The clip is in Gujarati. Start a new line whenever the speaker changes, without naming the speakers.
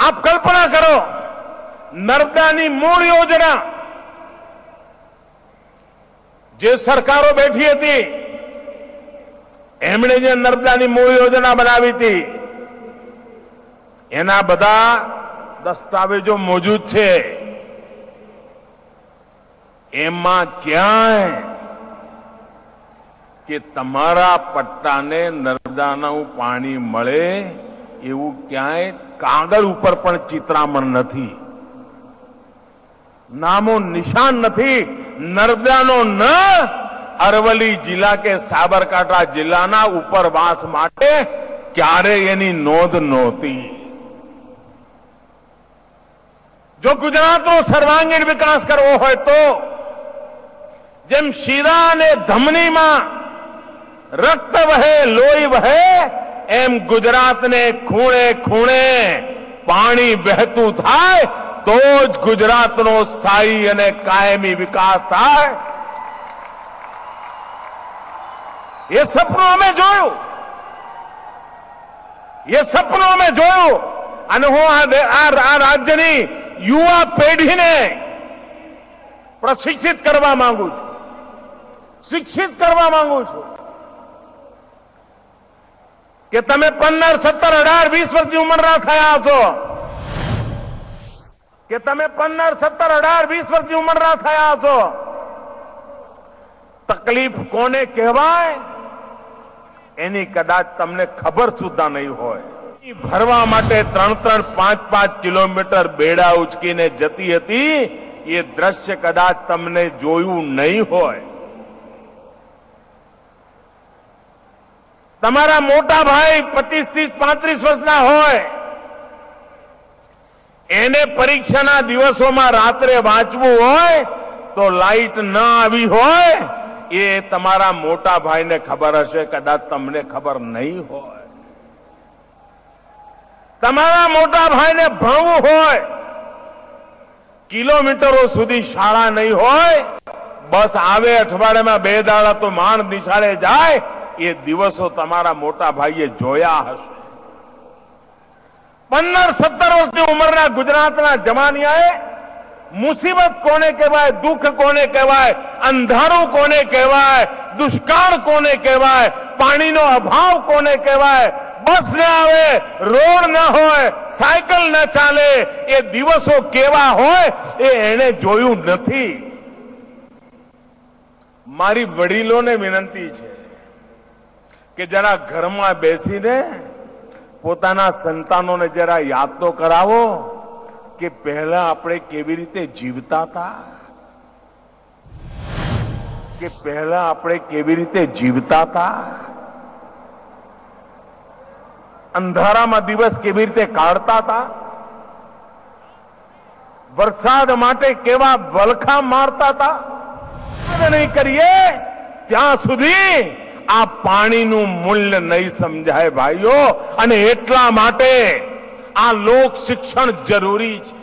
આપ કલ્પના કરો, નર્મદાની મૂળ યોજના જે સરકારો બેઠી હતી એમણે જે નર્મદાની મૂળ યોજના બનાવી હતી એના બધા દસ્તાવેજો મોજૂદ છે. એમાં ક્યાંય કે તમારા પટ્ટાને નર્મદાનું પાણી મળે એવું ક્યાંય કાગળ ઉપર પણ ચિત્રામણ નથી, નામો નિશાન નથી. નર્મદાનો ન અરવલ્લી જિલ્લા કે સાબરકાંઠા જિલ્લાના ઉપરવાસ માટે ક્યારેય એની નોંધ નહોતી. જો ગુજરાતનો સર્વાંગીણ વિકાસ કરવો હોય તો જેમ શિરા અને ધમનીમાં રક્ત વહે, લોહી વહે, એમ ગુજરાતને ખૂણે ખૂણે પાણી વહેતું થાય તો જ ગુજરાતનો સ્થાયી અને કાયમી વિકાસ થાય. એ સપનું અમે જોયું, એ સપનું અમે જોયું. અને હું આ રાજ્યની યુવા પેઢીને પ્રશિક્ષિત કરવા માંગુ છું, શિક્ષિત કરવા માંગુ છું કે તમે 15, 17, 18, 20 વર્ષની ઉંમરના થયા છો, કે તમે 15, 17, 18, 20 વર્ષની ઉંમરના થયા છો. તકલીફ કોને કહેવાય એની કદાચ તમને ખબર સુદ્ધા નહીં હોય. ભરવા માટે 3-3, 5-5 કિલોમીટર બેડા ઉચકીને જતી હતી, એ દ્રશ્ય કદાચ તમને જોયું નહીં હોય. તમારા મોટા ભાઈ 25, 30, 35 વર્ષના હોય, એને પરીક્ષાના દિવસોમાં રાત્રે વાંચવું હોય તો લાઈટ ન આવી હોય એ તમારા મોટા ભાઈને ખબર હશે, કદાચ તમને ખબર નહીં હોય. તમારા મોટા ભાઈને ભણવું હોય, કિલોમીટરો સુધી શાળા નહીં હોય, બસ આવે અઠવાડિયામાં 2 દાડા તો માંડ નિશાળે જાય, એ દિવસો તમારા મોટા ભાઈએ જોયા હશે. 15, 17 વર્ષની ઉંમરના ગુજરાતના જવાનિયાએ મુસીબત કોને કહેવાય, દુઃખ કોને કહેવાય, અંધારું કોને કહેવાય, દુષ્કાળ કોને કહેવાય, પાણીનો અભાવ કોને કહેવાય, બસ ન આવે, રોડ ન હોય, સાયકલ ન ચાલે, એ દિવસો કેવા હોય એ એને જોયું નથી. મારી વડીલોને વિનંતી છે કે જરા ઘરમાં બેસીને પોતાના સંતાનોને જરા યાદ તો કરાવો કે પહેલા આપણે કેવી રીતે જીવતા હતા, કે પહેલા આપણે કેવી રીતે જીવતા હતા, અંધારામાં દિવસ કેવી રીતે કાઢતા હતા, વરસાદ માટે કેવા વલખા મારતા હતા. નહીં કરીએ ત્યાં સુધી આ પાણીનું મૂલ્ય નહીં સમજાય ભાઈઓ. અને એટલા માટે આ લોક શિક્ષણ જરૂરી છે.